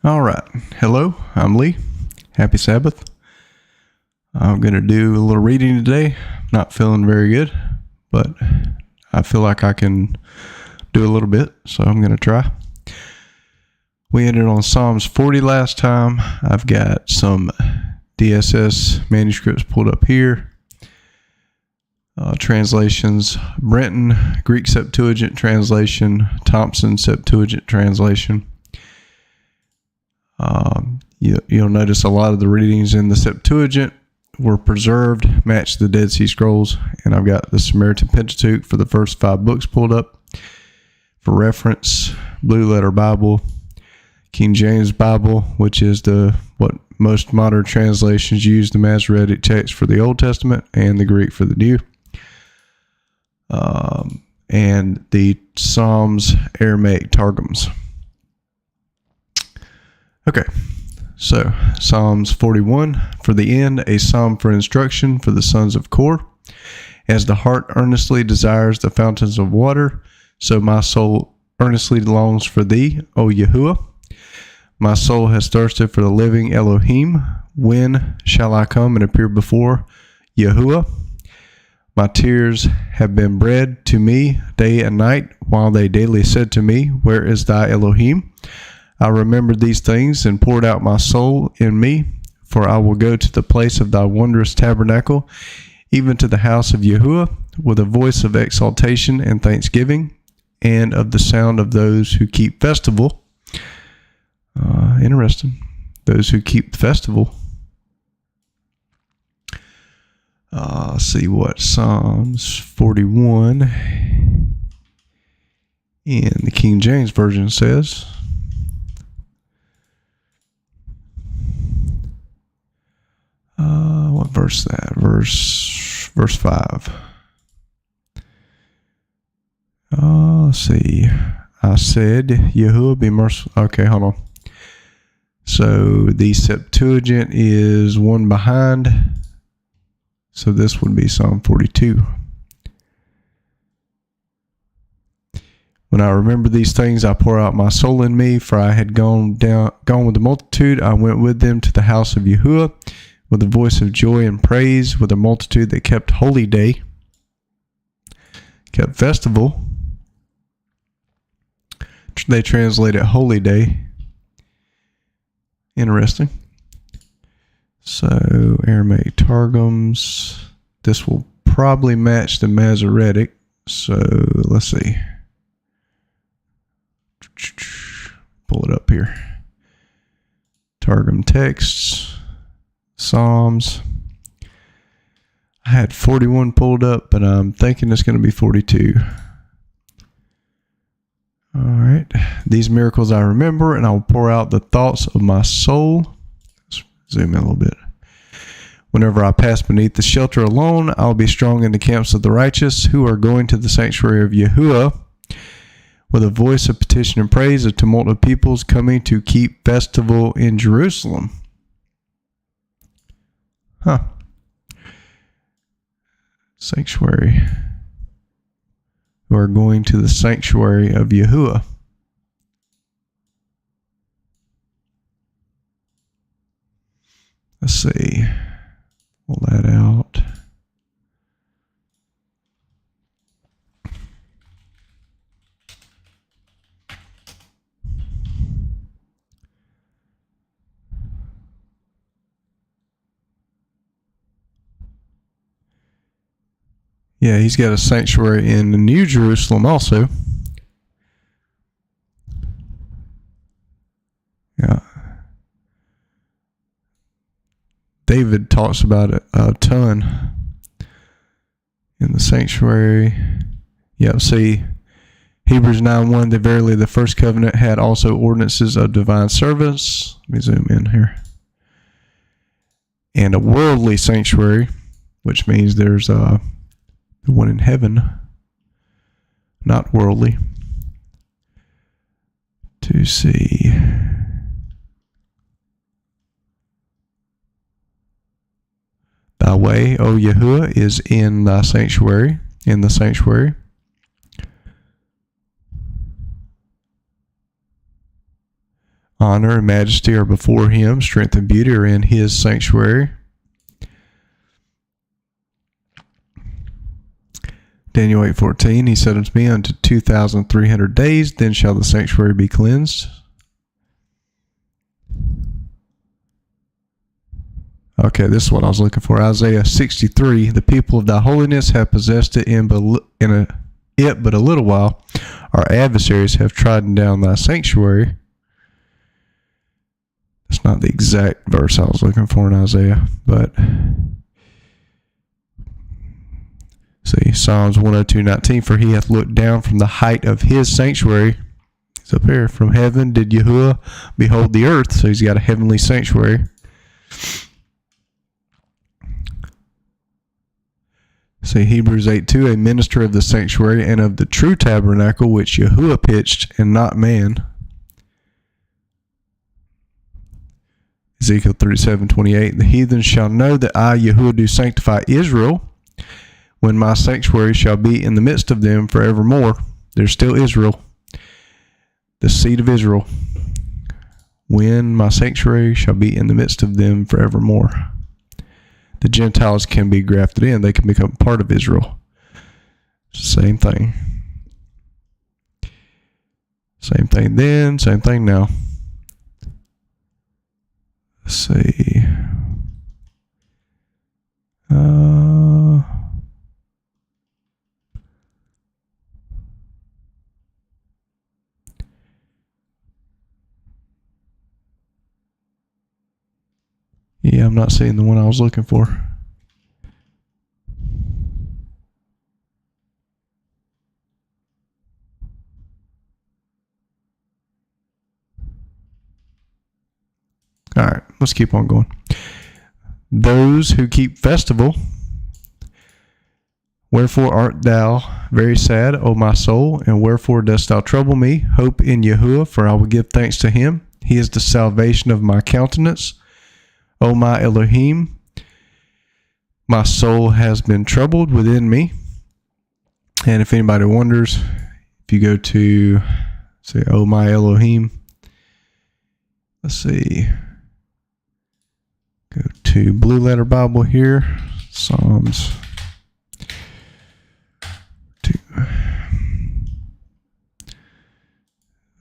All right. Hello, I'm Lee. Happy Sabbath. I'm going to do a little reading today. Not feeling very good, but I feel like I can do a little bit, so I'm going to try. We ended on Psalms 40 last time. I've got some DSS manuscripts pulled up here. Translations, Brenton, Greek Septuagint translation, Thompson Septuagint translation. You'll notice a lot of the readings in the Septuagint were preserved, matched the Dead Sea Scrolls, and I've got the Samaritan Pentateuch for the first 5 books pulled up. For reference, Blue Letter Bible, King James Bible, which is what most modern translations use, the Masoretic text for the Old Testament, and the Greek for the New. And the Psalms Aramaic Targums. Okay, so Psalms 41, for the end, a psalm for instruction for the sons of Kor. As the heart earnestly desires the fountains of water, so my soul earnestly longs for thee, O Yahuwah. My soul has thirsted for the living Elohim. When shall I come and appear before Yahuwah? My tears have been bread to me day and night, while they daily said to me, where is thy Elohim? I remembered these things and poured out my soul in me, for I will go to the place of thy wondrous tabernacle, even to the house of Yahuwah, with a voice of exaltation and thanksgiving, and of the sound of those who keep festival. Interesting. Those who keep festival. Let's see what Psalms 41 in the King James Version says. What verse that? Verse 5. Let's see. I said, Yahuwah be merciful. Okay, hold on. So the Septuagint is one behind. So this would be Psalm 42. When I remember these things, I pour out my soul in me, for I had gone with the multitude. I went with them to the house of Yahuwah, with a voice of joy and praise, with a multitude that kept holy day, kept festival. They translate it holy day. Interesting. So, Aramaic Targums. This will probably match the Masoretic. So, let's see. Pull it up here. Targum texts. Psalms. I had 41 pulled up, but I'm thinking it's going to be 42. All right. These miracles I remember, and I will pour out the thoughts of my soul. Let's zoom in a little bit. Whenever I pass beneath the shelter alone, I'll be strong in the camps of the righteous, who are going to the sanctuary of Yahuwah. With a voice of petition and praise, a tumult of peoples coming to keep festival in Jerusalem. Huh. Sanctuary. Who are going to the sanctuary of Yahuwah. Let's see. Pull that out. Yeah, he's got a sanctuary in the New Jerusalem also. Yeah. David talks about it a ton in the sanctuary. Yeah, see, Hebrews 9:1, that verily the first covenant had also ordinances of divine service. Let me zoom in here. And a worldly sanctuary, which means there's the one in heaven, not worldly. To see. Thy way, O Yahuwah, is in thy sanctuary, in the sanctuary. Honor and majesty are before him. Strength and beauty are in his sanctuary. Daniel 8:14, he said unto me, unto 2,300 days, then shall the sanctuary be cleansed. Okay, this is what I was looking for. Isaiah 63, the people of thy holiness have possessed it but a little while. Our adversaries have trodden down thy sanctuary. That's not the exact verse I was looking for in Isaiah, but see, Psalms 102:19, for he hath looked down from the height of his sanctuary. He's up here. From heaven did Yahuwah behold the earth. So he's got a heavenly sanctuary. See, Hebrews 8:2, a minister of the sanctuary and of the true tabernacle which Yahuwah pitched and not man. Ezekiel 37:28, the heathen shall know that I, Yahuwah, do sanctify Israel, when my sanctuary shall be in the midst of them forevermore. There's still Israel, the seed of Israel. When my sanctuary shall be in the midst of them forevermore. The Gentiles can be grafted in. They can become part of Israel. Same thing. Same thing then, same thing now. Let's see. Yeah, I'm not seeing the one I was looking for. All right, let's keep on going. Those who keep festival. Wherefore art thou very sad, O my soul, and wherefore dost thou trouble me? Hope in Yahuwah, for I will give thanks to him. He is the salvation of my countenance. O my Elohim, my soul has been troubled within me. And if anybody wonders, if you go to, say, O my Elohim, let's see, go to Blue Letter Bible here, Psalms 2,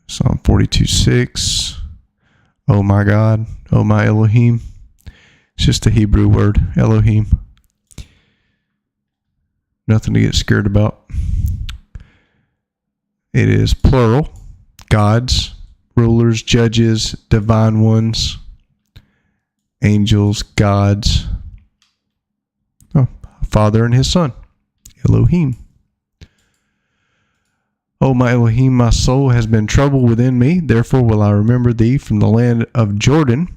Psalm 42:6, O my God, O my Elohim. It's just a Hebrew word, Elohim. Nothing to get scared about. It is plural. Gods, rulers, judges, divine ones, angels, gods. Oh, Father and his Son, Elohim. O my Elohim, my soul has been troubled within me. Therefore will I remember thee from the land of Jordan,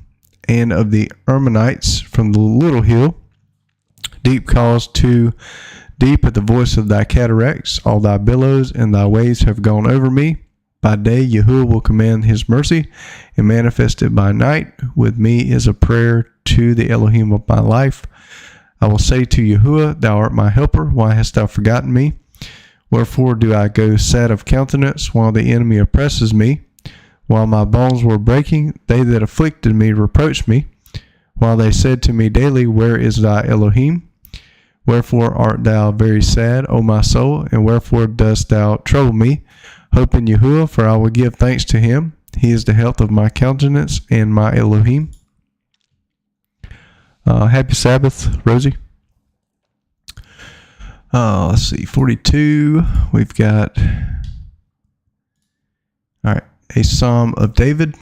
and of the Ammonites from the little hill. Deep calls to deep at the voice of thy cataracts. All thy billows and thy waves have gone over me. By day Yahuwah will command his mercy and manifest it by night. With me is a prayer to the Elohim of my life. I will say to Yahuwah, thou art my helper. Why hast thou forgotten me? Wherefore do I go sad of countenance while the enemy oppresses me? While my bones were breaking, they that afflicted me reproached me, while they said to me daily, where is thy Elohim? Wherefore art thou very sad, O my soul, and wherefore dost thou trouble me? Hope in Yahuwah, for I will give thanks to him. He is the health of my countenance and my Elohim. Happy Sabbath, Rosie. Let's see, 42. We've got, all right, a Psalm of David.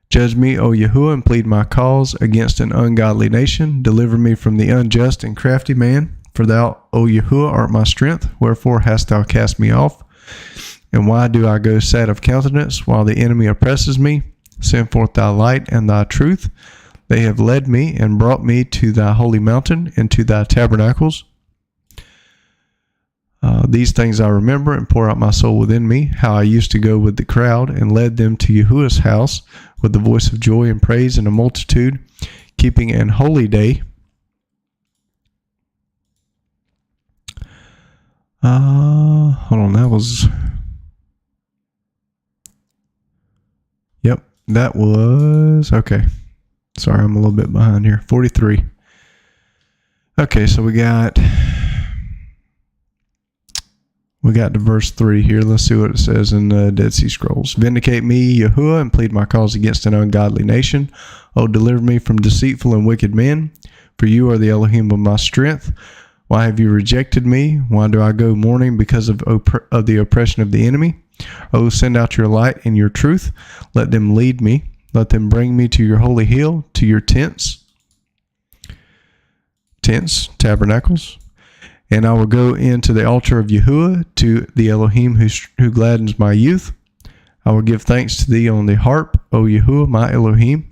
Judge me, O Yahuwah, and plead my cause against an ungodly nation. Deliver me from the unjust and crafty man. For thou, O Yahuwah, art my strength. Wherefore hast thou cast me off? And why do I go sad of countenance while the enemy oppresses me? Send forth thy light and thy truth. They have led me and brought me to thy holy mountain and to thy tabernacles. These things I remember and pour out my soul within me, how I used to go with the crowd and led them to Yahuwah's house with the voice of joy and praise and a multitude, keeping an holy day. Hold on, that was... Yep, That was, okay. Sorry, I'm a little bit behind here. 43. Okay, so we got to verse 3 here. Let's see what it says in the Dead Sea Scrolls. Vindicate me, Yahuwah, and plead my cause against an ungodly nation. Oh, deliver me from deceitful and wicked men, for you are the Elohim of my strength. Why have you rejected me? Why do I go mourning because of the oppression of the enemy? Oh, send out your light and your truth. Let them lead me. Let them bring me to your holy hill, to your tents, tabernacles. And I will go into the altar of Yahuwah, to the Elohim who gladdens my youth. I will give thanks to thee on the harp, O Yahuwah, my Elohim.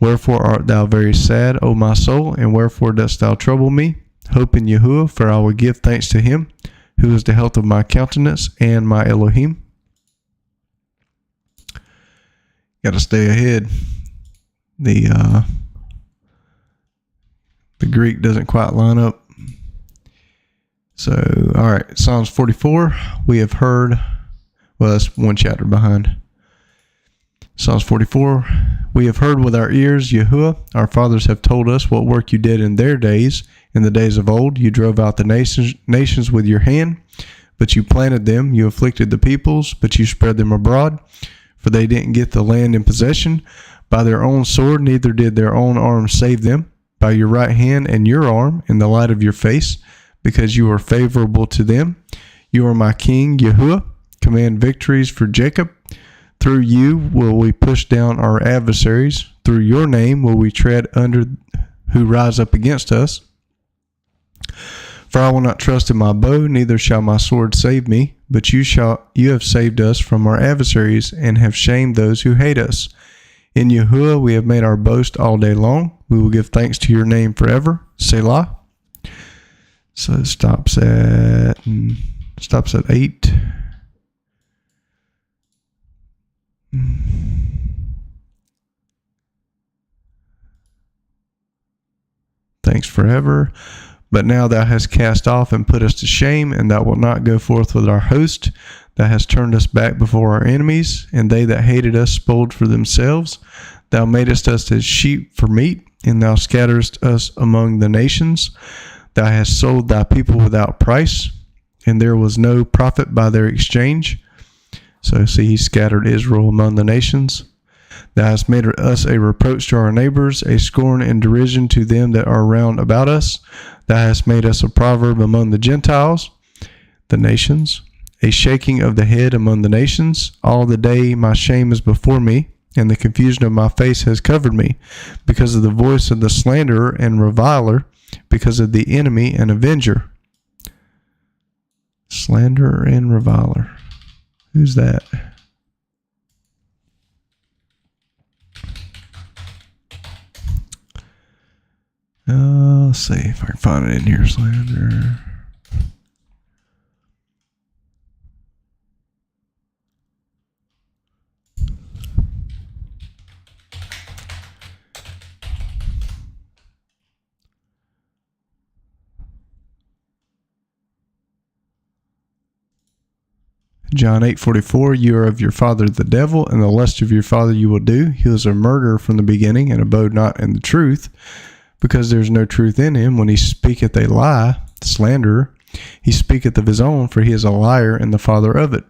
Wherefore art thou very sad, O my soul, and wherefore dost thou trouble me? Hope in Yahuwah, for I will give thanks to him, who is the health of my countenance and my Elohim. Got to stay ahead. The Greek doesn't quite line up. So, all right, Psalms 44, we have heard, well, that's one chapter behind. Psalms 44, we have heard with our ears, Yahuwah, our fathers have told us what work you did in their days. In the days of old, you drove out the nations with your hand, but you planted them. You afflicted the peoples, but you spread them abroad, for they didn't get the land in possession. By their own sword, neither did their own arm save them. By your right hand and your arm, in the light of your face, because you are favorable to them. You are my king, Yahuwah. Command victories for Jacob. Through you will we push down our adversaries. Through your name will we tread under who rise up against us. For I will not trust in my bow, neither shall my sword save me. But you have saved us from our adversaries, and have shamed those who hate us. In Yahuwah we have made our boast all day long. We will give thanks to your name forever. Selah. So it stops at 8. Thanks forever. But now thou hast cast off and put us to shame, and thou wilt not go forth with our host. Thou hast turned us back before our enemies, and they that hated us spoiled for themselves. Thou madest us as sheep for meat, and thou scatterest us among the nations. Thou hast sold thy people without price, and there was no profit by their exchange. So see, he scattered Israel among the nations. Thou hast made us a reproach to our neighbors, a scorn and derision to them that are round about us. Thou hast made us a proverb among the Gentiles, the nations, a shaking of the head among the nations. All the day my shame is before me, and the confusion of my face has covered me, because of the voice of the slanderer and reviler, because of the enemy and avenger. Slanderer and reviler. Who's that? Let's see if I can find it in here. Slander. John 8:44, you are of your father the devil, and the lust of your father you will do. He was a murderer from the beginning, and abode not in the truth, because there is no truth in him. When he speaketh a lie, the slanderer, he speaketh of his own, for he is a liar and the father of it.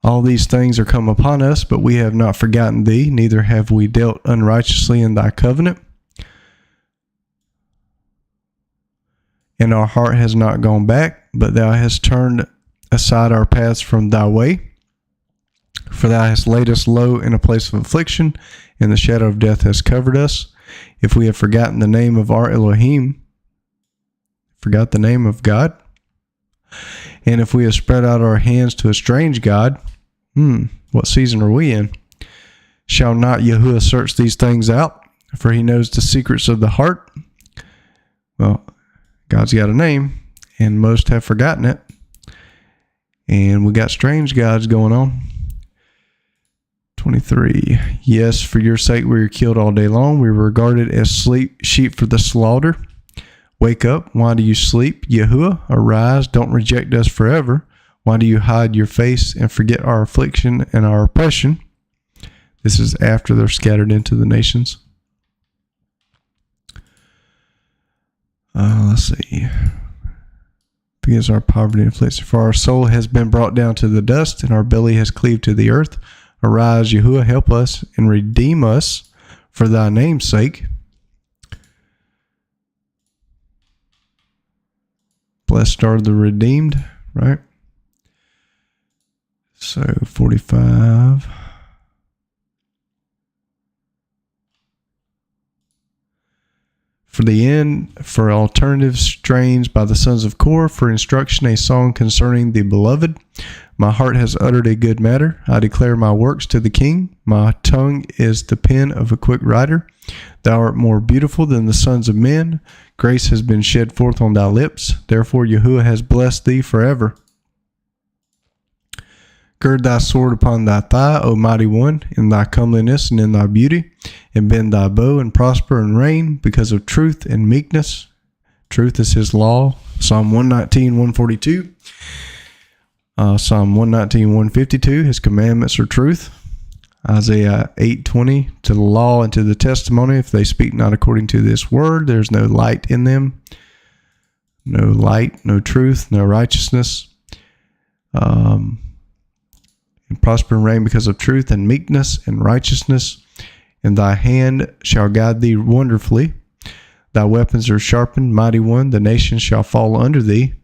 All these things are come upon us, but we have not forgotten thee, neither have we dealt unrighteously in thy covenant. And our heart has not gone back, but thou hast turned aside our paths from thy way. For thou hast laid us low in a place of affliction, and the shadow of death has covered us. If we have forgotten the name of our Elohim, forgot the name of God, and if we have spread out our hands to a strange God, what season are we in? Shall not Yahuwah search these things out? For he knows the secrets of the heart. Well, God's got a name, and most have forgotten it. And we got strange gods going on. 23. Yes, for your sake we are killed all day long. We were regarded as sheep for the slaughter. Wake up. Why do you sleep? Yahuwah, arise. Don't reject us forever. Why do you hide your face and forget our affliction and our oppression? This is after they're scattered into the nations. Let's see. Because our poverty and affliction. For our soul has been brought down to the dust, and our belly has cleaved to the earth. Arise, Yahuwah, help us, and redeem us for thy name's sake. Blessed are the redeemed, right? So 45. For the end, for alternative strains by the sons of Korah, for instruction, a song concerning the beloved. My heart has uttered a good matter. I declare my works to the king. My tongue is the pen of a quick writer. Thou art more beautiful than the sons of men. Grace has been shed forth on thy lips. Therefore Yahuwah has blessed thee forever. Gird thy sword upon thy thigh, O mighty one, in thy comeliness and in thy beauty, and bend thy bow and prosper and reign because of truth and meekness. Truth is his law. Psalm 119, 142. Psalm 119, 152. His commandments are truth. Isaiah 8:20. To the law and to the testimony, if they speak not according to this word, there's no light in them. No light, no truth, no righteousness. And prosper and reign because of truth and meekness and righteousness. And thy hand shall guide thee wonderfully. Thy weapons are sharpened, mighty one. The nations shall fall under thee.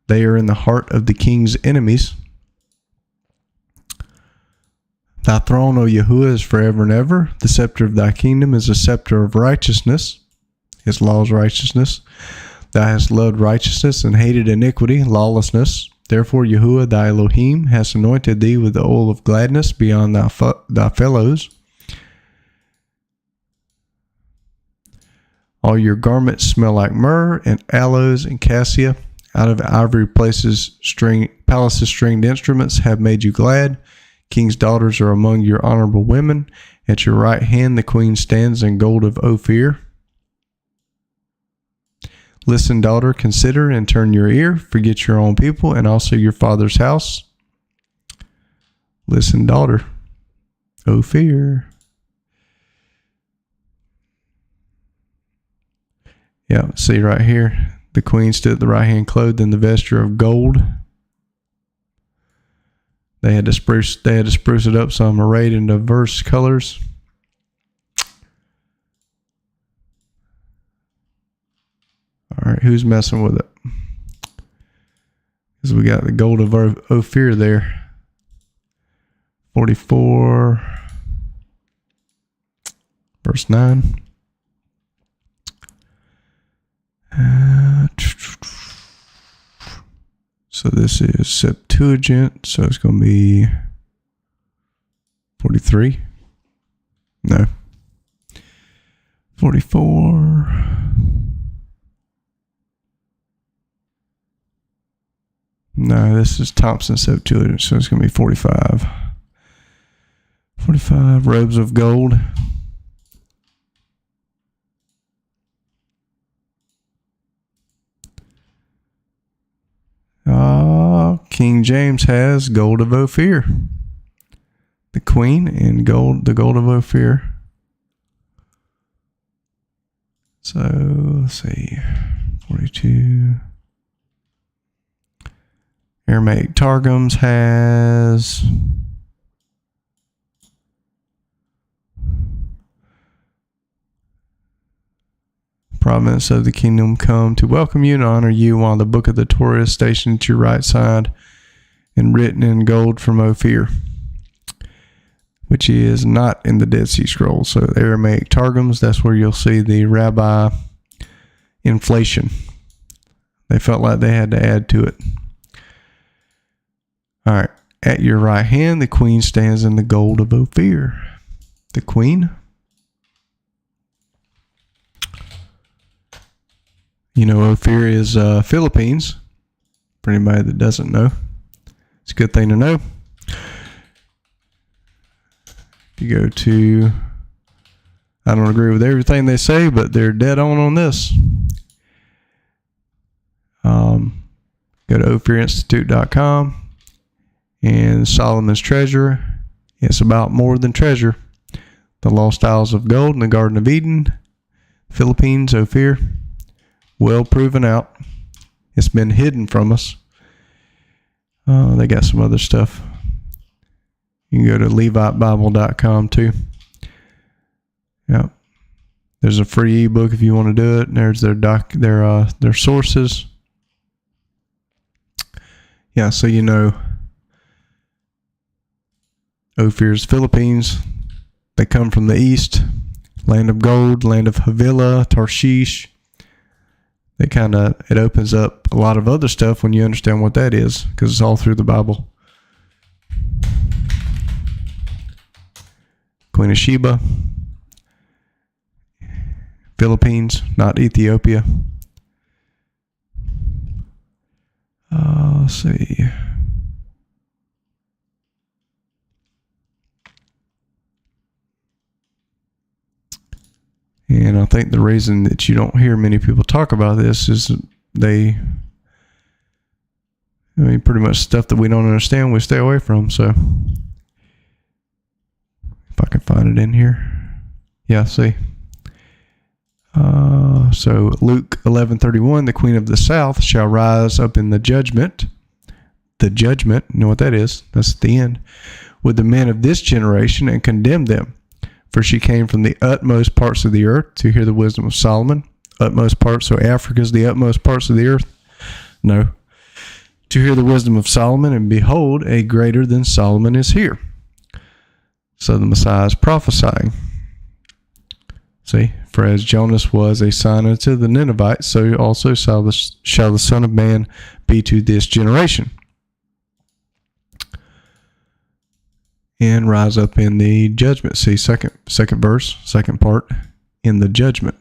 They are in the heart of the king's enemies. Thy throne, O Yahuwah, is forever and ever. The scepter of thy kingdom is a scepter of righteousness. His law is righteousness. Thou hast loved righteousness and hated iniquity, lawlessness. Therefore, Yahuwah, thy Elohim, has anointed thee with the oil of gladness beyond thy fellows. All your garments smell like myrrh and aloes and cassia. Out of ivory palaces stringed instruments have made you glad. King's daughters are among your honorable women. At your right hand the queen stands in gold of Ophir. Listen, daughter, consider and turn your ear. Forget your own people and also your father's house. Listen, daughter. Ophir. Yeah, see right here. The queen stood at the right hand, clothed in the vesture of gold. They had to spruce it up some, arrayed in diverse colors. All right, who's messing with it? Because we got the gold of Ophir there. 44, verse 9. So this is Septuagint, so it's going to be 43. No. 44. No, this is Thompson Septuagint, so it's going to be 45. 45 robes of gold. King James has gold of Ophir. The queen and the gold of Ophir. So, let's see. 42. Aramaic Targums has province of the kingdom come to welcome you and honor you, while the book of the Torah is stationed at your right side and written in gold from Ophir, which is not in the Dead Sea Scrolls. So the Aramaic Targums, that's where you'll see the rabbi inflation. They felt like they had to add to it. All right. At your right hand, the queen stands in the gold of Ophir. The queen. You know, Ophir is Philippines. For anybody that doesn't know, it's a good thing to know. If you go to, I don't agree with everything they say, but they're dead on this. Go to ophirinstitute.com and Solomon's Treasure. It's about more than treasure. The Lost Isles of Gold in the Garden of Eden, Philippines, Ophir. Well proven out. It's been hidden from us. They got some other stuff. You can go to levitebible.com too. Yeah. There's a free ebook if you want to do it. And there's their sources. Yeah, so you know Ophir's Philippines. They come from the east, land of gold, land of Havilah, Tarshish. It opens up a lot of other stuff when you understand what that is, because it's all through the Bible. Queen of Sheba, Philippines, not Ethiopia. Let's see. And I think the reason that you don't hear many people talk about this is pretty much stuff that we don't understand, we stay away from. So, if I can find it in here. Yeah, see. So Luke 11:31, the queen of the south shall rise up in the judgment. The judgment, you know what that is? That's at the end. With the men of this generation and condemn them. For she came from the utmost parts of the earth to hear the wisdom of Solomon. Utmost parts, so Africa's the utmost parts of the earth? No. To hear the wisdom of Solomon, and behold, a greater than Solomon is here. So the Messiah is prophesying. See, for as Jonas was a sign unto the Ninevites, so also shall the Son of Man be to this generation. And rise up in the judgment. See, second verse, second part, in the judgment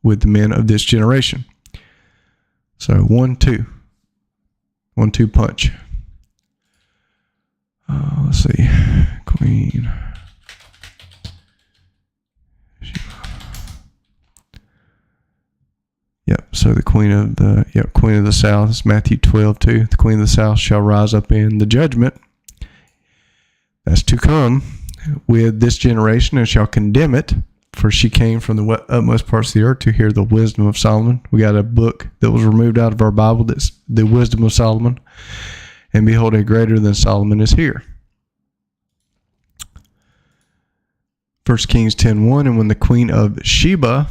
with the men of this generation. So 1-2. 1-2 punch. Let's see. Queen. Yep. So the queen of the south is Matthew 12:2. The queen of the south shall rise up in the judgment. That's to come with this generation, and shall condemn it, for she came from the utmost parts of the earth to hear the wisdom of Solomon. We got a book that was removed out of our Bible that's the wisdom of Solomon. And behold, a greater than Solomon is here. 1 Kings 10:1, and when the queen of Sheba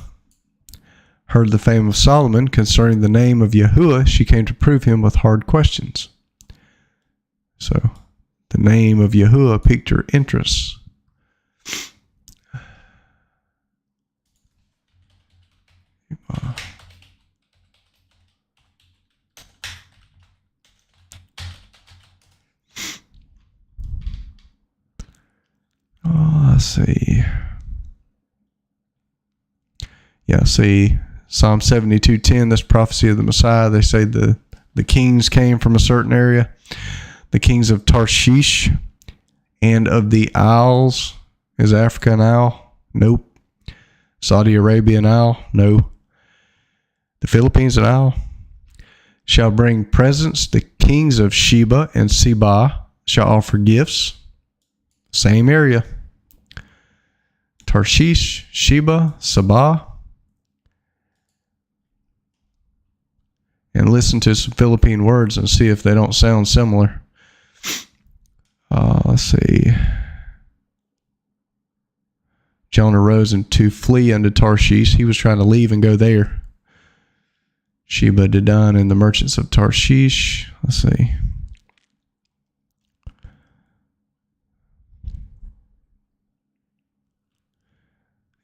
heard the fame of Solomon concerning the name of Yahuwah, she came to prove him with hard questions. So, the name of Yahuwah piqued her interest. Let's see. Yeah, see, Psalm 72:10, that's prophecy of the Messiah. They say the kings came from a certain area. The kings of Tarshish and of the Isles. Is Africa an isle? Nope. Saudi Arabia an isle? No. The Philippines an isle? Shall bring presents. The kings of Sheba and Seba shall offer gifts. Same area. Tarshish, Sheba, Seba. And listen to some Philippine words and see if they don't sound similar. Let's see. Jonah rose and to flee unto Tarshish. He was trying to leave and go there. Sheba, Dedan, and the merchants of Tarshish. Let's see.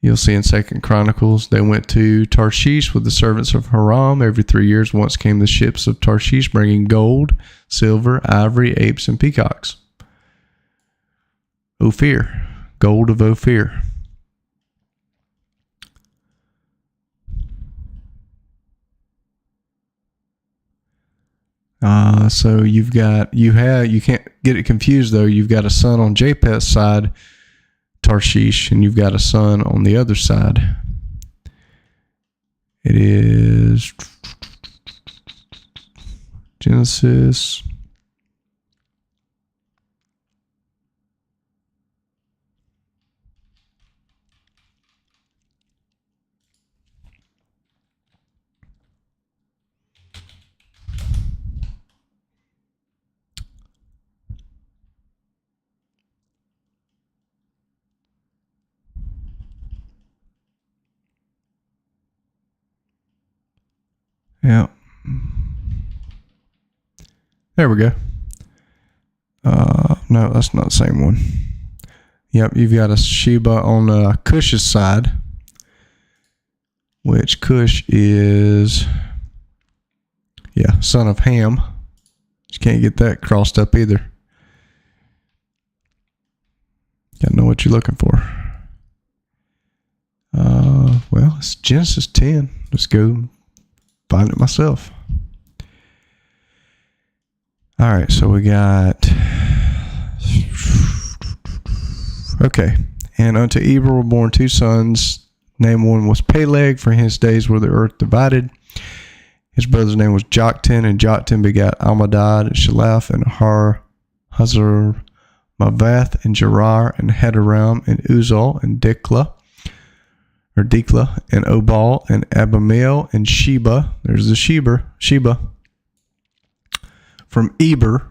You'll see in 2 Chronicles, they went to Tarshish with the servants of Hiram. Every 3 years once came the ships of Tarshish, bringing gold, silver, ivory, apes, and peacocks. Ophir, gold of Ophir. So you can't get it confused though. You've got a son on Japheth's side, Tarshish, and you've got a son on the other side. It is Genesis. Yeah. There we go. No, that's not the same one. Yep, you've got a Sheba on Cush's side, which Cush is, son of Ham. You can't get that crossed up either. Gotta know what you're looking for. Well, it's Genesis 10. Let's go find it myself. All right, so we got... Okay. And unto Eber were born 2 sons. Name one was Peleg, for his days were the earth divided. His brother's name was Joktan, and Joktan begat Almadad, and Shalaph, and Hazar Mavath, and Gerar, and Hadaram, and Uzal, and Dikla, and Obal, and Abimael, and Sheba. There's the Sheba. From Eber,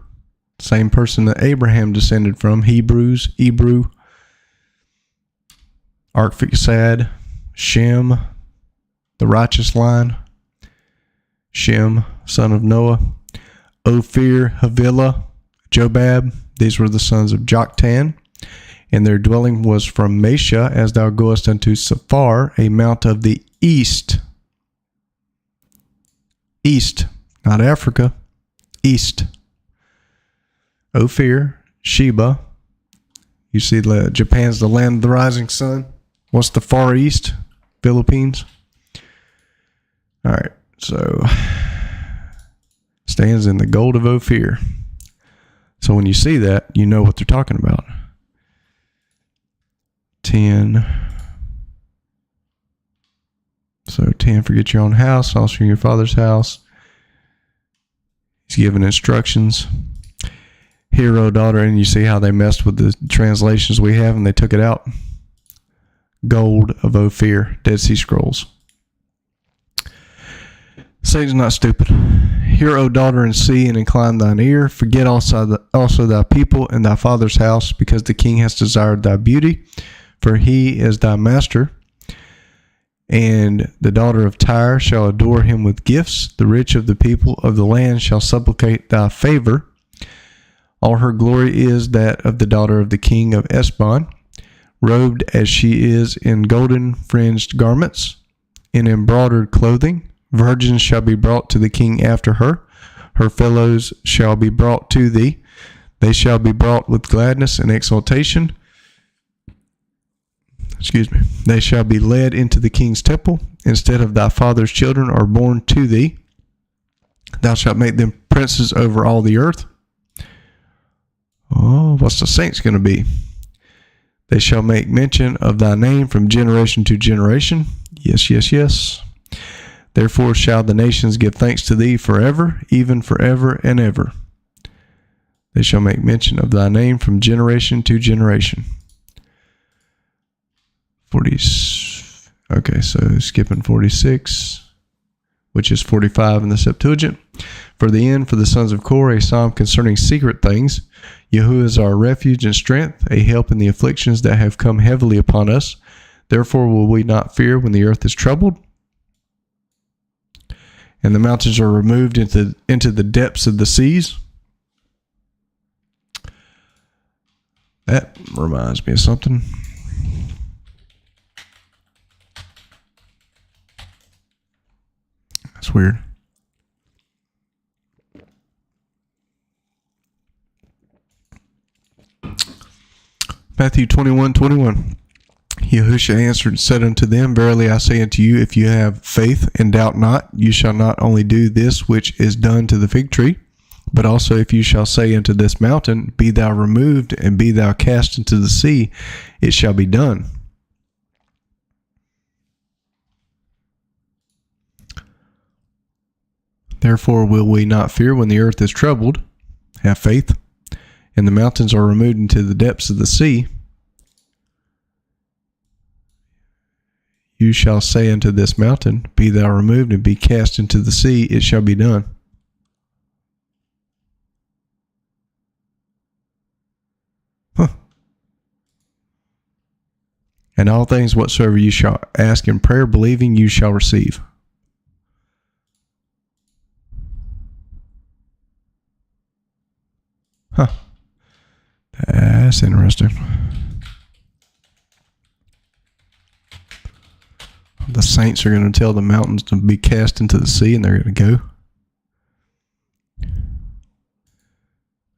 same person that Abraham descended from, Hebrew, Arphaxad, Shem, the righteous line, Shem, son of Noah, Ophir, Havilah, Jobab. These were the sons of Joktan, and their dwelling was from Mesha, as thou goest unto Sephar, a mount of the east. East, not Africa, east. Ophir, Sheba. You see, Japan's the land of the rising sun. What's the Far East? Philippines. All right, so stands in the gold of Ophir. So when you see that, you know what they're talking about. 10. So 10, forget your own house, also your father's house. He's given instructions. Hero, daughter, and you see how they messed with the translations we have and they took it out. Gold of Ophir, Dead Sea Scrolls. Satan's not stupid. Hear, O daughter, and see, and incline thine ear. Forget also thy people and thy father's house, because the king has desired thy beauty, for he is thy master. And the daughter of Tyre shall adore him with gifts. The rich of the people of the land shall supplicate thy favor. All her glory is that of the daughter of the king of Esbon, robed as she is in golden fringed garments, in embroidered clothing. Virgins shall be brought to the king after her. Her fellows shall be brought to thee. They shall be brought with gladness and exultation. They shall be led into the king's temple. Instead of thy father's children are born to thee. Thou shalt make them princes over all the earth. Oh, what's the saints going to be? They shall make mention of thy name from generation to generation. Yes, yes, yes. Therefore shall the nations give thanks to thee forever, even forever and ever. They shall make mention of thy name from generation to generation. 40. Okay, so skipping 46, which is 45 in the Septuagint. For the end, for the sons of Korah, a psalm concerning secret things. Yahuwah is our refuge and strength, a help in the afflictions that have come heavily upon us. Therefore will we not fear when the earth is troubled, and the mountains are removed into the depths of the seas. That reminds me of something. That's weird. Matthew 21:21. Yahushua answered and said unto them, Verily I say unto you, if you have faith and doubt not, you shall not only do this which is done to the fig tree, but also if you shall say unto this mountain, Be thou removed, and be thou cast into the sea, it shall be done. Therefore will we not fear when the earth is troubled. Have faith. And the mountains are removed into the depths of the sea. You shall say unto this mountain, Be thou removed and be cast into the sea, it shall be done. And all things whatsoever you shall ask in prayer, believing, you shall receive. That's interesting. The saints are going to tell the mountains to be cast into the sea, and they're going to go.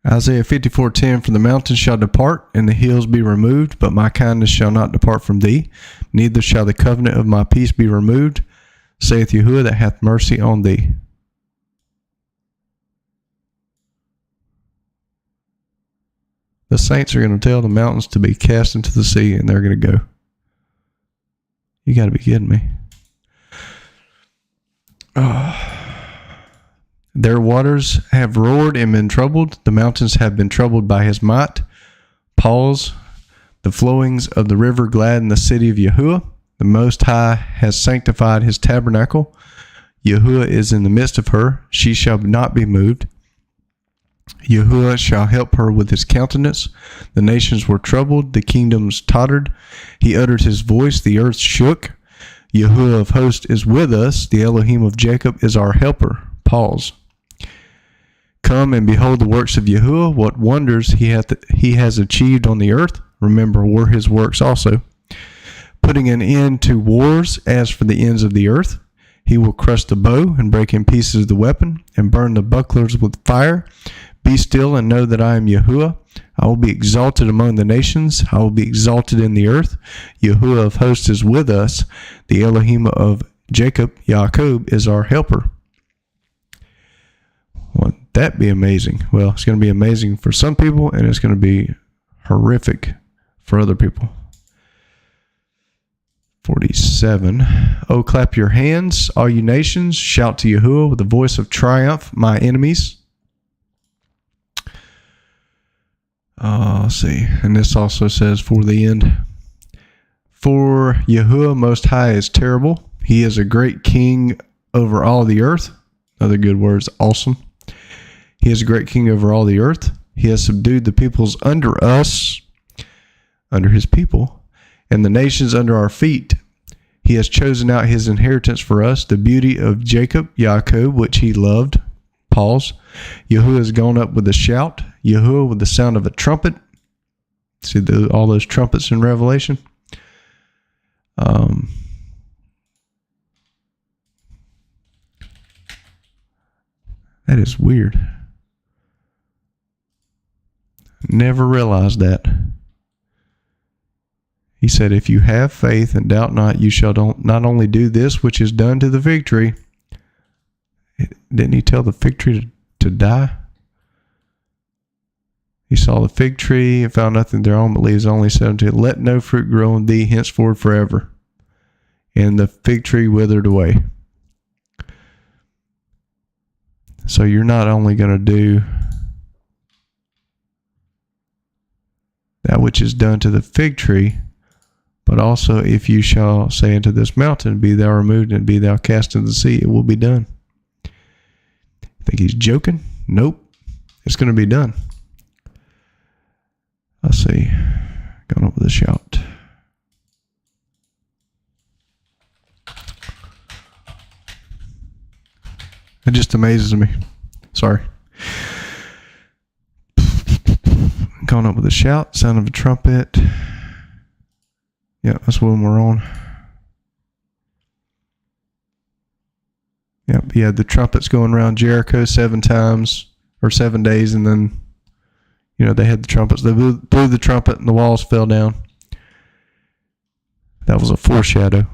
Isaiah 54:10, For the mountains shall depart, and the hills be removed, but my kindness shall not depart from thee, neither shall the covenant of my peace be removed, saith Yahuwah that hath mercy on thee. The saints are going to tell the mountains to be cast into the sea, and they're going to go. You got to be kidding me. Their waters have roared and been troubled. The mountains have been troubled by his might. Pause. The flowings of the river gladden the city of Yahuwah. The Most High has sanctified his tabernacle. Yahuwah is in the midst of her. She shall not be moved. Yahuwah shall help her with his countenance. The nations were troubled, the kingdoms tottered. He uttered his voice, the earth shook. Yahuwah of hosts is with us. The Elohim of Jacob is our helper. Pause. Come and behold the works of Yahuwah, what wonders he has achieved on the earth. Remember, were his works also. Putting an end to wars as for the ends of the earth. He will crush the bow and break in pieces the weapon and burn the bucklers with fire. Be still and know that I am Yahuwah. I will be exalted among the nations. I will be exalted in the earth. Yahuwah of hosts is with us. The Elohim of Jacob, Yaakov, is our helper. Wouldn't that be amazing? Well, it's going to be amazing for some people, and it's going to be horrific for other people. 47. Oh, clap your hands, all you nations. Shout to Yahuwah with the voice of triumph, my enemies. Let's see. And this also says, for the end. For Yahuwah Most High is terrible. He is a great king over all the earth. Another good word is awesome. He is a great king over all the earth. He has subdued the peoples under us, under his people, and the nations under our feet. He has chosen out his inheritance for us, the beauty of Jacob, Yaakov, which he loved. Pause. Yahuwah has gone up with a shout. Yahuwah with the sound of a trumpet. See all those trumpets in Revelation? That is weird. Never realized that. He said, if you have faith and doubt not, you shall not only do this which is done to the fig tree. Didn't he tell the fig tree to die? He saw the fig tree and found nothing thereon but leaves only, said unto it, let no fruit grow in thee henceforth forever. And the fig tree withered away. So you're not only going to do that which is done to the fig tree, but also if you shall say unto this mountain, be thou removed and be thou cast into the sea, it will be done. Think he's joking? Nope. It's going to be done. Let's see. Going up with a shout. It just amazes me. Sorry. Going up with a shout, sound of a trumpet. Yeah, that's when we're on. Yep, you had the trumpets going around Jericho 7 times or 7 days, and then, they had the trumpets. They blew the trumpet and the walls fell down. That was a foreshadow.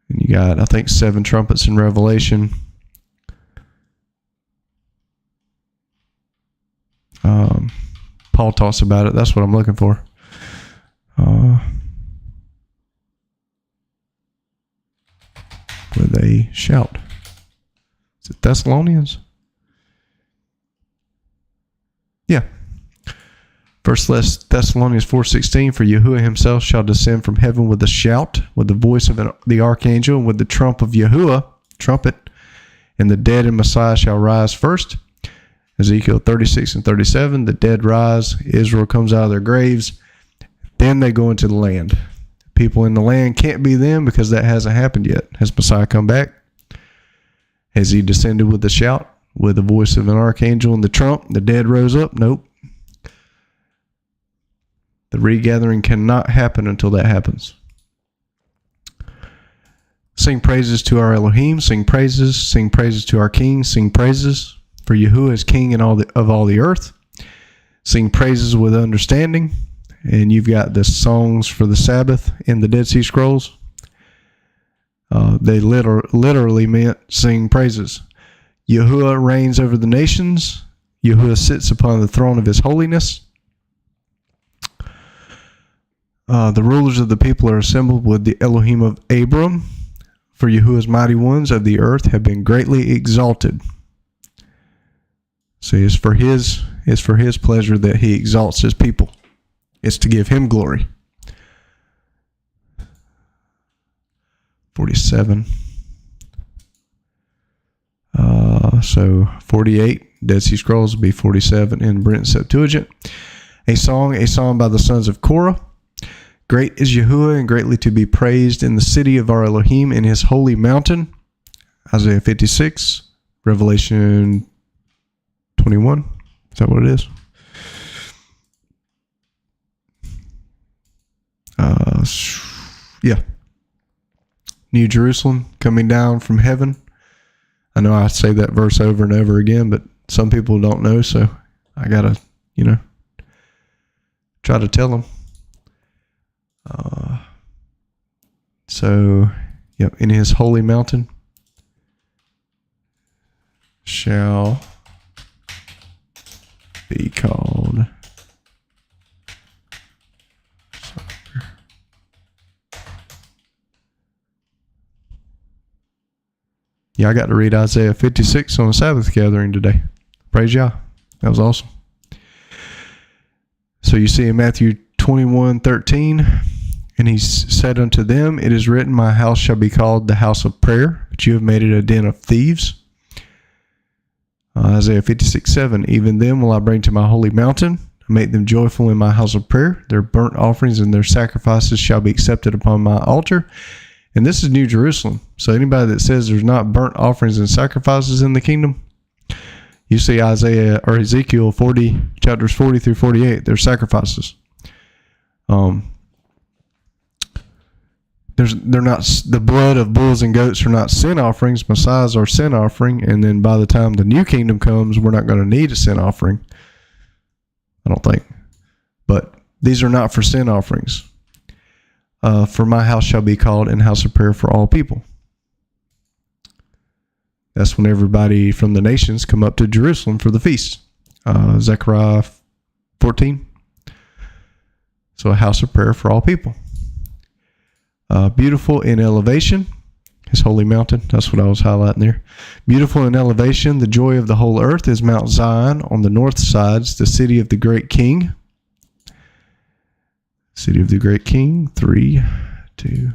And you got, I think, 7 trumpets in Revelation. Paul talks about it. That's what I'm looking for. With a shout. Is it Thessalonians? Yeah. First Thessalonians 4:16, for Yahuwah himself shall descend from heaven with a shout, with the voice of the archangel, and with the trump of Yahuwah, trumpet, and the dead in Messiah shall rise first. Ezekiel 36 and 37, the dead rise, Israel comes out of their graves, then they go into the land. People in the land can't be them because that hasn't happened yet. Has Messiah come back? Has he descended with a shout, with the voice of an archangel and the trump? The dead rose up? Nope. The regathering cannot happen until that happens. Sing praises to our Elohim, sing praises to our King, sing praises, for Yahuwah is King of all the earth. Sing praises with understanding. And you've got the songs for the Sabbath in the Dead Sea Scrolls. They literally meant sing praises. Yahuwah reigns over the nations. Yahuwah sits upon the throne of his holiness. The rulers of the people are assembled with the Elohim of Abram. For Yahuwah's mighty ones of the earth have been greatly exalted. See, it's for his pleasure that he exalts his people. It's to give him glory. 47. So 48, Dead Sea Scrolls will be 47 in Brenton Septuagint. A song by the sons of Korah. Great is Yahuwah and greatly to be praised in the city of our Elohim in his holy mountain. Isaiah 56, Revelation 21. Is that what it is? Yeah. New Jerusalem coming down from heaven. I know I say that verse over and over again, but some people don't know, so I gotta, try to tell them. In his holy mountain shall be called. Yeah, I got to read Isaiah 56 on the Sabbath gathering today. Praise Yah. That was awesome. So you see in Matthew 21:13, and he said unto them, it is written, my house shall be called the house of prayer, but you have made it a den of thieves. Isaiah 56:7, even them will I bring to my holy mountain, and make them joyful in my house of prayer. Their burnt offerings and their sacrifices shall be accepted upon my altar. And this is New Jerusalem. So anybody that says there's not burnt offerings and sacrifices in the kingdom, you see Isaiah or Ezekiel 40, chapters 40 through 48, there's sacrifices. They're not, the blood of bulls and goats are not sin offerings. Messiahs are sin offering. And then by the time the new kingdom comes, we're not going to need a sin offering. I don't think. But these are not for sin offerings. For my house shall be called an house of prayer for all people. That's when everybody from the nations come up to Jerusalem for the feast. Zechariah 14. So a house of prayer for all people. Beautiful in elevation. His holy mountain. That's what I was highlighting there. Beautiful in elevation. The joy of the whole earth is Mount Zion on the north sides, the city of the great king. City of the great king. 3, 2.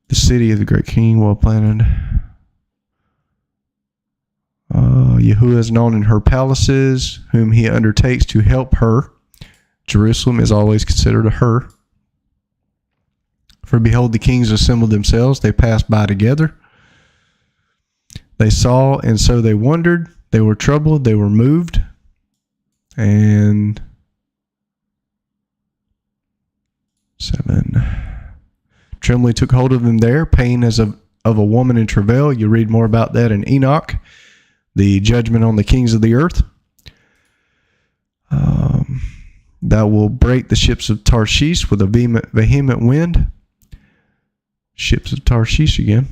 The city of the great king, well planted. Yahuwah is known in her palaces, whom he undertakes to help her. Jerusalem is always considered a her. For behold, the kings assembled themselves, they passed by together. They saw, and so they wondered. They were troubled, they were moved. And 7. Trembling took hold of them there, pain as of a woman in travail. You read more about that in Enoch, the judgment on the kings of the earth. Thou will break the ships of Tarshish with a vehement wind. Ships of Tarshish again.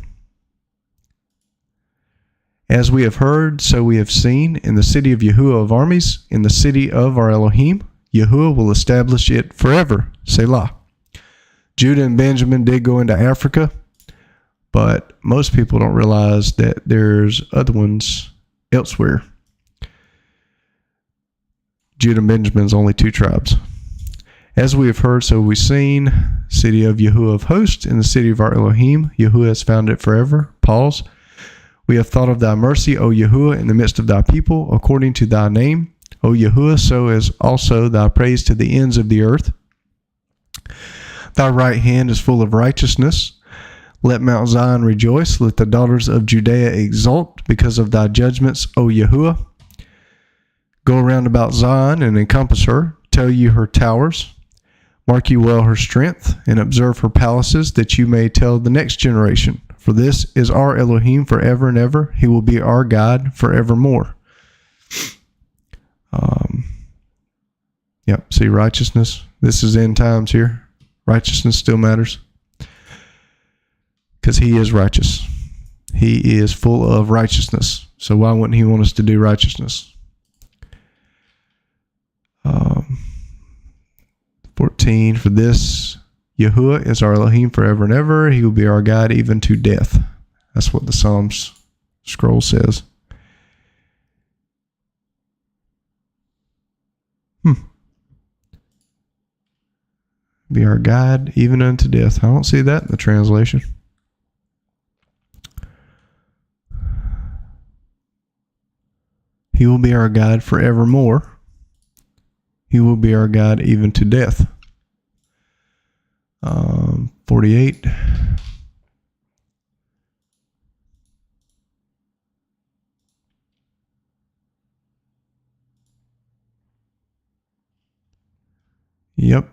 As we have heard, so we have seen in the city of Yahuwah of armies, in the city of our Elohim, Yahuwah will establish it forever. Selah. Judah and Benjamin did go into Africa, but most people don't realize that there's other ones elsewhere. Judah and Benjamin's only 2 tribes. As we have heard, so we've seen. City of Yahuwah of hosts, in the city of our Elohim. Yahuwah has found it forever. Pause. We have thought of thy mercy, O Yahuwah, in the midst of thy people, according to thy name. O Yahuwah, so is also thy praise to the ends of the earth. Thy right hand is full of righteousness. Let Mount Zion rejoice. Let the daughters of Judea exult because of thy judgments, O Yahuwah. Go around about Zion and encompass her. Tell you her towers. Mark you well her strength, and observe her palaces, that you may tell the next generation. For this is our Elohim forever and ever. He will be our God forevermore. See righteousness. This is end times here. Righteousness still matters. Because he is righteous. He is full of righteousness. So why wouldn't he want us to do righteousness? 14, for this Yahuwah is our Elohim forever and ever. He will be our God even to death. That's what the Psalms scroll says. Be our God even unto death. I don't see that in the translation. He will be our God forevermore. He will be our God even to death. 48. Yep.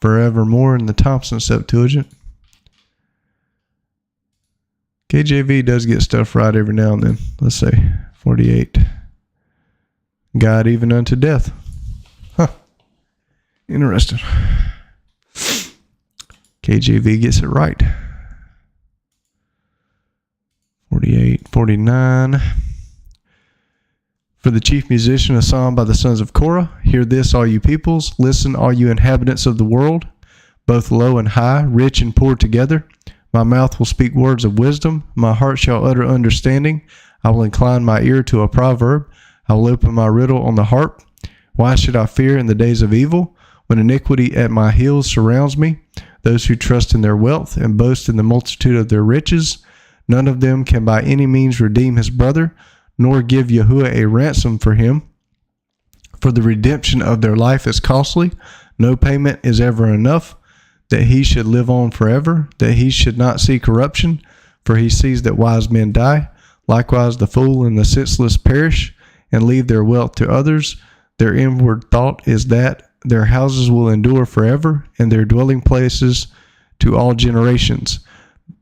Forevermore in the Thompson Septuagint. KJV does get stuff right every now and then. Let's say 48. God even unto death. Huh. Interesting. KJV gets it right. 48, 49. For the chief musician, a psalm by the sons of Korah. Hear this, all you peoples. Listen, all you inhabitants of the world, both low and high, rich and poor together. My mouth will speak words of wisdom. My heart shall utter understanding. I will incline my ear to a proverb. I will open my riddle on the harp. Why should I fear in the days of evil, when iniquity at my heels surrounds me? Those who trust in their wealth and boast in the multitude of their riches, none of them can by any means redeem his brother, nor give Yahuwah a ransom for him. For the redemption of their life is costly. No payment is ever enough, that he should live on forever, that he should not see corruption, for he sees that wise men die. Likewise the fool and the senseless perish, and leave their wealth to others. Their inward thought is that their houses will endure forever, and their dwelling places to all generations.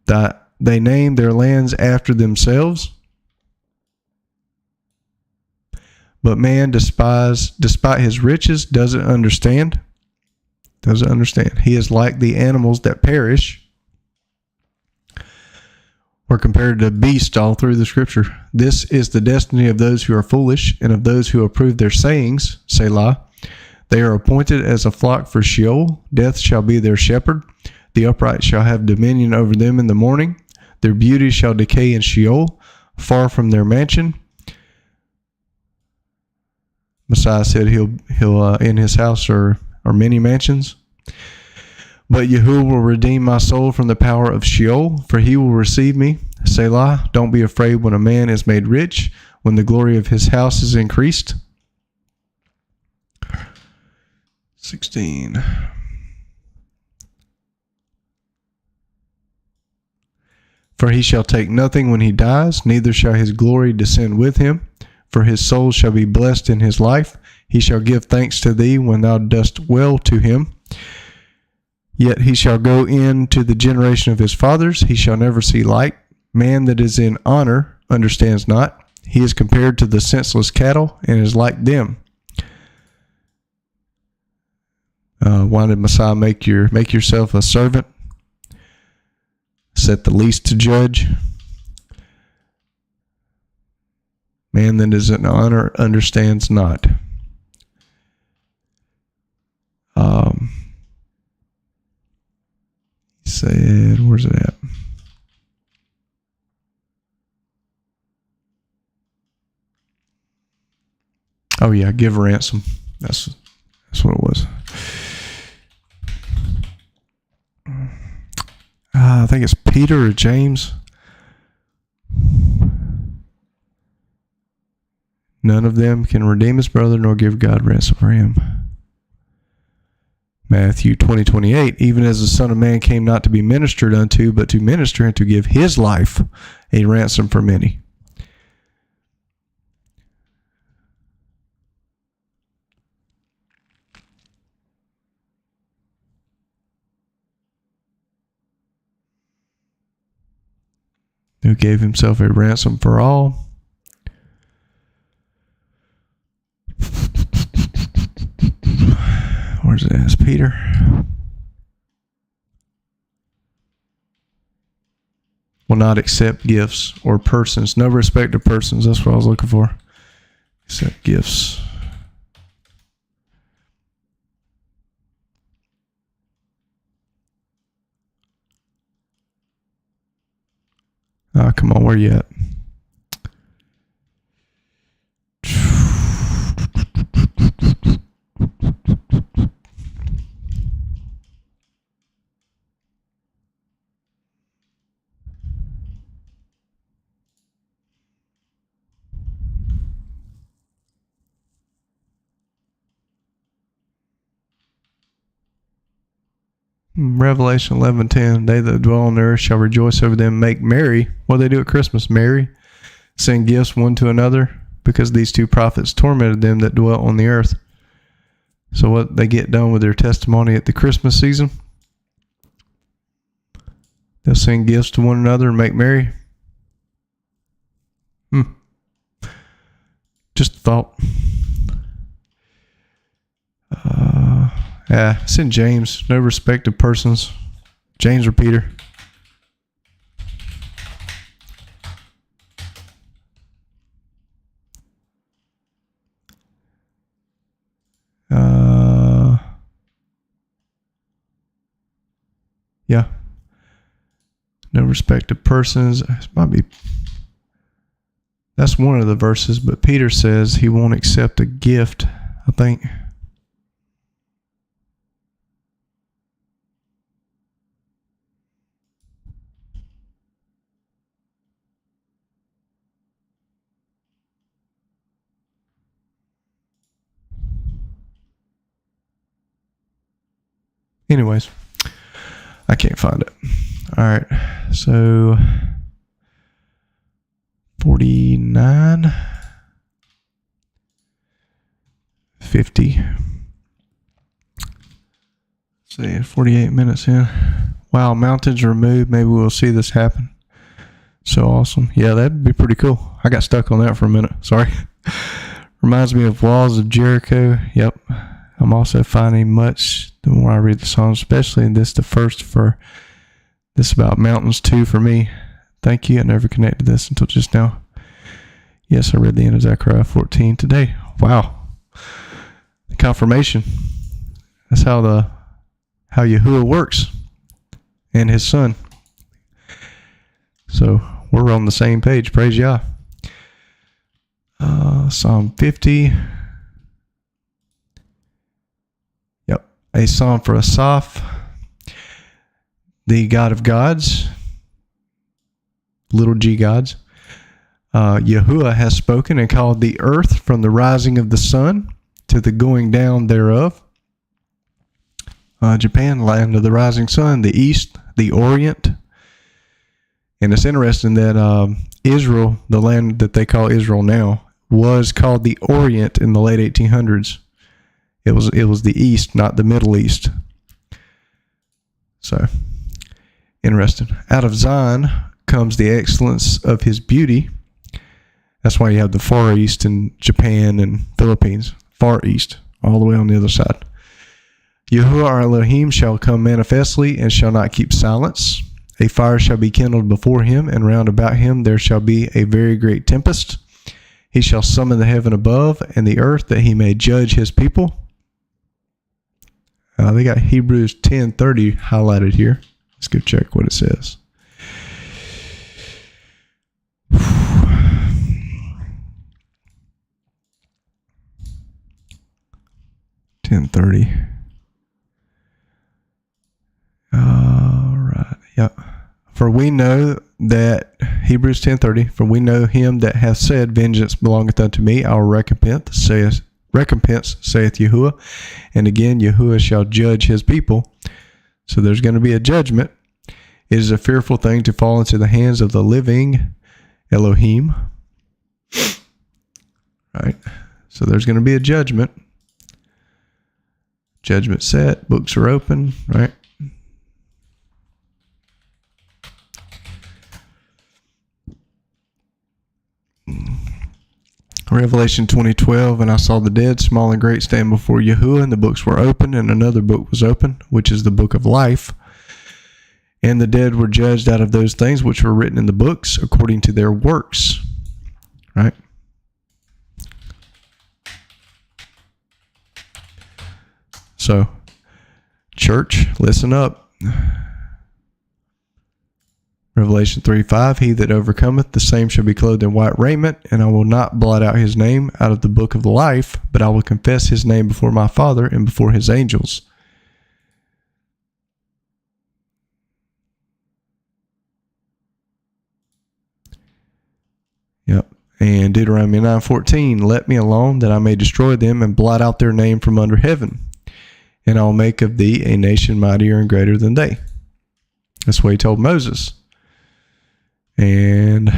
That they name their lands after themselves. But man, despite his riches, doesn't understand. He is like the animals that perish. We're compared to beasts all through the scripture. This is the destiny of those who are foolish, and of those who approve their sayings, Selah. They are appointed as a flock for Sheol. Death shall be their shepherd. The upright shall have dominion over them in the morning. Their beauty shall decay in Sheol, far from their mansion. Messiah said he'll in his house are many mansions. But Yahuwah will redeem my soul from the power of Sheol, for he will receive me. Selah, don't be afraid when a man is made rich, when the glory of his house is increased. 16. For he shall take nothing when he dies, neither shall his glory descend with him. For his soul shall be blessed in his life. He shall give thanks to thee when thou dost well to him. Yet he shall go in to the generation of his fathers. He shall never see light. Man that is in honor understands not. He is compared to the senseless cattle and is like them. Why did Messiah make yourself a servant? Set the least to judge. Man that is in honor understands not. He said, where's it at? Oh yeah, give ransom. That's what it was. I think it's Peter or James. None of them can redeem his brother nor give God ransom for him. Matthew 20:28, even as the Son of Man came not to be ministered unto, but to minister and to give his life a ransom for many. Who gave himself a ransom for all. Where's it? It's Peter. Will not accept gifts or persons. No respect of persons. That's what I was looking for. Accept gifts. Come on, where you at? Revelation 11:10. They that dwell on the earth shall rejoice over them, make merry. What do they do at Christmas? Merry. Send gifts one to another, because these two prophets tormented them that dwelt on the earth. So what they get done with their testimony at the Christmas season? They'll send gifts to one another and make merry. Just a thought. It's in James. No respect of persons. James or Peter. Yeah. No respect of persons. It might be. That's one of the verses, but Peter says he won't accept a gift, I think. Anyways, I can't find it. All right, so 49, 50. See, 48 minutes in. Wow, mountains removed. Maybe we'll see this happen. So awesome. Yeah, that'd be pretty cool. I got stuck on that for a minute. Sorry. Reminds me of Walls of Jericho. Yep. I'm also finding much the more I read the Psalms, especially in this, the first for this about mountains too for me. Thank you. I never connected this until just now. Yes, I read the end of Zechariah 14 today. Wow. The confirmation. That's how Yahuwah works and his son. So we're on the same page. Praise Yah. Psalm 50. Yep. A psalm for Asaph, the God of gods, little g gods. Yahuwah has spoken and called the earth from the rising of the sun to the going down thereof. Japan, land of the rising sun, the east, the orient. And it's interesting that Israel, the land that they call Israel now, was called the Orient in the late 1800s. It was the East, not the Middle East. So, interesting. Out of Zion comes the excellence of his beauty. That's why you have the Far East in Japan and Philippines. Far East, all the way on the other side. Yahuwah our Elohim shall come manifestly and shall not keep silence. A fire shall be kindled before him, and round about him there shall be a very great tempest. He shall summon the heaven above and the earth, that he may judge his people. They got Hebrews 10:30 highlighted here. Let's go check what it says. 10:30. All right. Yep. For we know that, Hebrews 10:30, for we know him that hath said, vengeance belongeth unto me, I will recompense, saith Yahuwah. And again, Yahuwah shall judge his people. So there's going to be a judgment. It is a fearful thing to fall into the hands of the living Elohim. Right? So there's going to be a judgment. Judgment set. Books are open. Right? Revelation 20:12, and I saw the dead, small and great, stand before Yahuwah, and the books were opened, and another book was opened, which is the book of life. And the dead were judged out of those things which were written in the books according to their works. Right? So, church, listen up. Revelation 3:5, he that overcometh, the same shall be clothed in white raiment, and I will not blot out his name out of the book of life, but I will confess his name before my Father and before his angels. Yep. And Deuteronomy 9:14, let me alone that I may destroy them and blot out their name from under heaven. And I will make of thee a nation mightier and greater than they. That's what he told Moses. And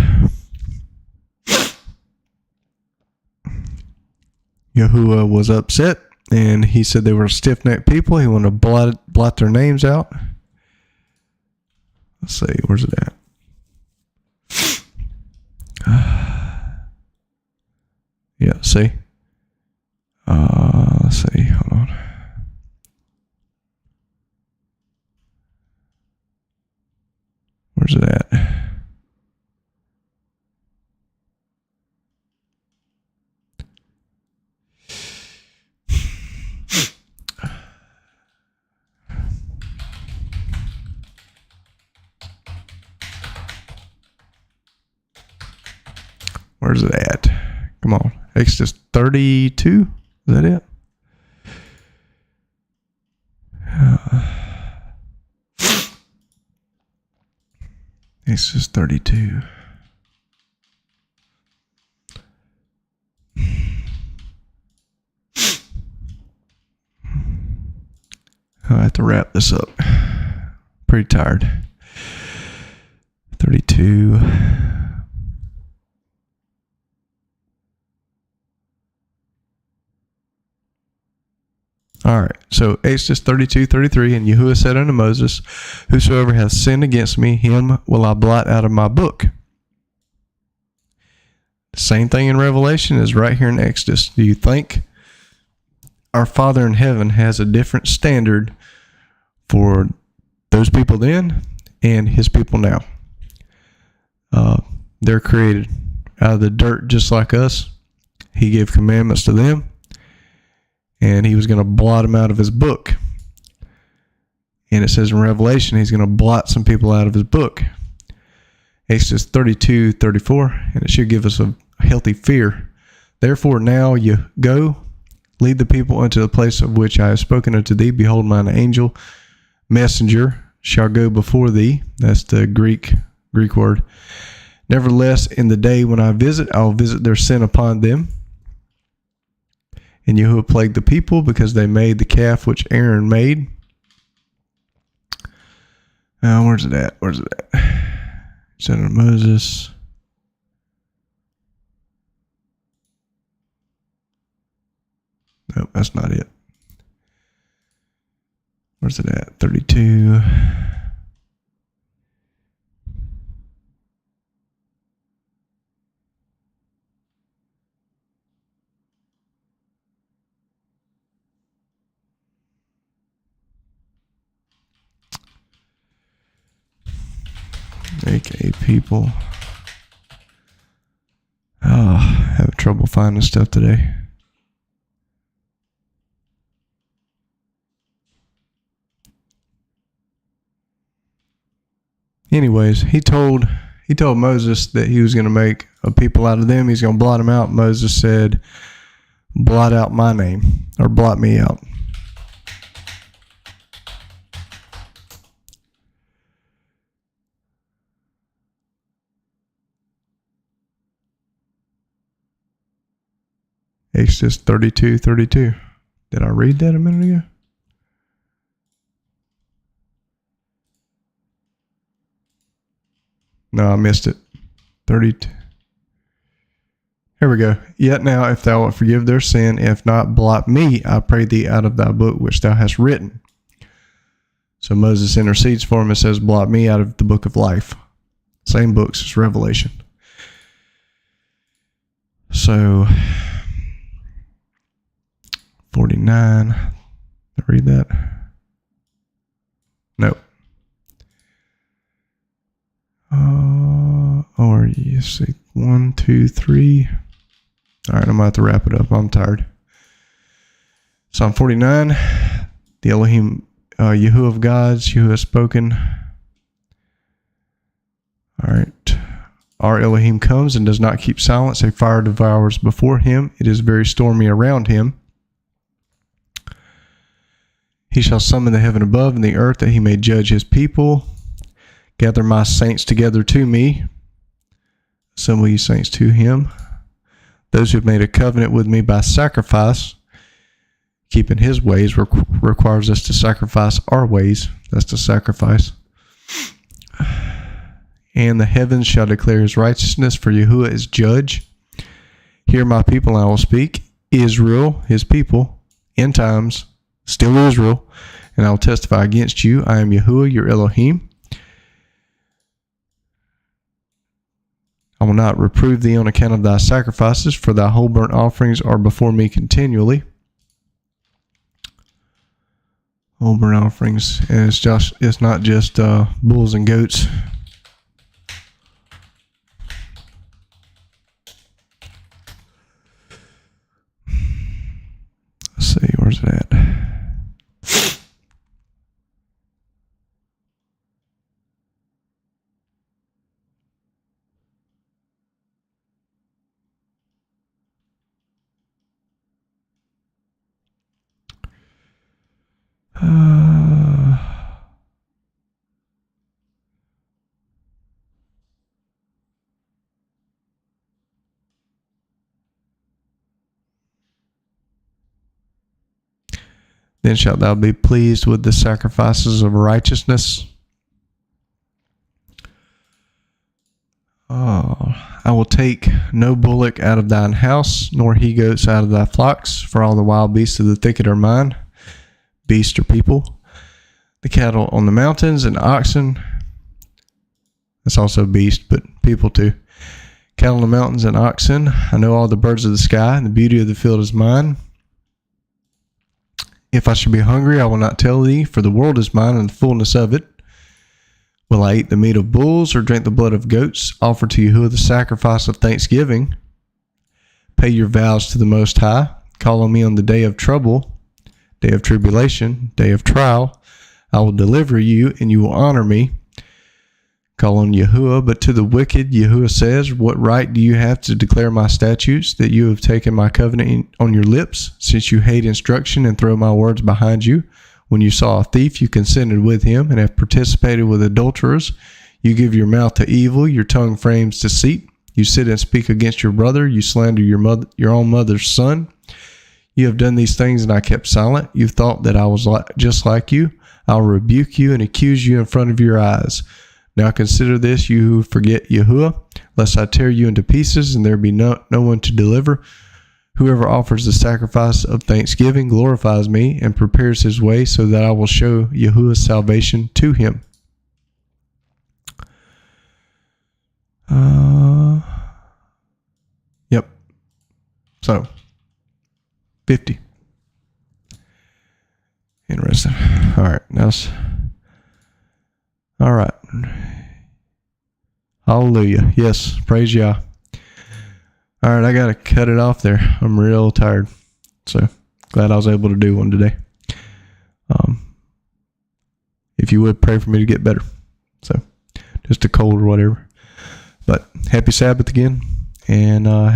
Yahuwah was upset, and he said they were a stiff-necked people. He wanted to blot their names out. Let's see, where's it at? Yeah, see? Let's see, hold on. Where's it at? Where's it at? Come on. Exodus 32? Is that it? Exodus 32. I have to wrap this up. Pretty tired. 32. All right, so Exodus 32:33, and Yahuwah said unto Moses, whosoever hath sinned against me, him will I blot out of my book. The same thing in Revelation is right here in Exodus. Do you think our Father in heaven has a different standard for those people then and his people now? They're created out of the dirt just like us. He gave commandments to them, and he was going to blot them out of his book. And it says in Revelation, he's going to blot some people out of his book. Exodus 32:34, and it should give us a healthy fear. Therefore now you go, lead the people unto the place of which I have spoken unto thee. Behold, mine angel messenger shall go before thee. That's the Greek word. Nevertheless, in the day when I visit, I will visit their sin upon them. And Yahuwah plagued the people because they made the calf which Aaron made. Where's it at? He said unto Moses. Nope, that's not it. Where's it at? 32. Make a people. Having trouble finding stuff today. Anyways, he told Moses that he was going to make a people out of them. He's going to blot them out. Moses said, blot out my name, or blot me out. Exodus 32:32. Did I read that a minute ago? No, I missed it. 32. Here we go. Yet now, if thou wilt forgive their sin, if not, blot me, I pray thee, out of thy book which thou hast written. So Moses intercedes for him and says, blot me out of the book of life. Same books as Revelation. So, 49. Did I read that? No. Or you see, 1, 2, 3. All right, I'm about to wrap it up. I'm tired. Psalm 49. The Elohim, Yahuwah of gods, Yahuwah has spoken. All right. Our Elohim comes and does not keep silence. A fire devours before him. It is very stormy around him. He shall summon the heaven above and the earth, that he may judge his people. Gather my saints together to me. Assemble ye saints to him. Those who have made a covenant with me by sacrifice. Keeping his ways requires us to sacrifice our ways. That's the sacrifice. And the heavens shall declare his righteousness, for Yahuwah is judge. Hear my people, and I will speak. Israel, his people, end times, still Israel, and I will testify against you. I am Yahuwah, your Elohim. I will not reprove thee on account of thy sacrifices, for thy whole burnt offerings are before me continually. Whole burnt offerings, and it's not just bulls and goats. Let's see, where's it at? Then shalt thou be pleased with the sacrifices of righteousness. I will take no bullock out of thine house, nor he goats out of thy flocks, for all the wild beasts of the thicket are mine. Beasts are people. The cattle on the mountains and oxen. That's also beast, but people too. Cattle on the mountains and oxen. I know all the birds of the sky, and the beauty of the field is mine. If I should be hungry, I will not tell thee, for the world is mine and the fullness of it. Will I eat the meat of bulls or drink the blood of goats? Offer to Yahuwah the sacrifice of thanksgiving. Pay your vows to the Most High. Call on me on the day of trouble, day of tribulation, day of trial. I will deliver you, and you will honor me. Call on Yahuwah, but to the wicked, Yahuwah says, what right do you have to declare my statutes, that you have taken my covenant on your lips, since you hate instruction and throw my words behind you? When you saw a thief, you consented with him, and have participated with adulterers. You give your mouth to evil, your tongue frames deceit. You sit and speak against your brother. You slander your own mother's son. You have done these things, and I kept silent. You thought that I was just like you. I'll rebuke you and accuse you in front of your eyes. Now consider this, you who forget Yahuwah, lest I tear you into pieces, and there be no one to deliver. Whoever offers the sacrifice of thanksgiving glorifies me, and prepares his way, so that I will show Yahuwah's salvation to him. Yep. So, 50. Interesting. All right. All right. Hallelujah. Yes. Praise Yah. All right. I got to cut it off there. I'm real tired. So glad I was able to do one today. If you would pray for me to get better. So just a cold or whatever. But happy Sabbath again. And,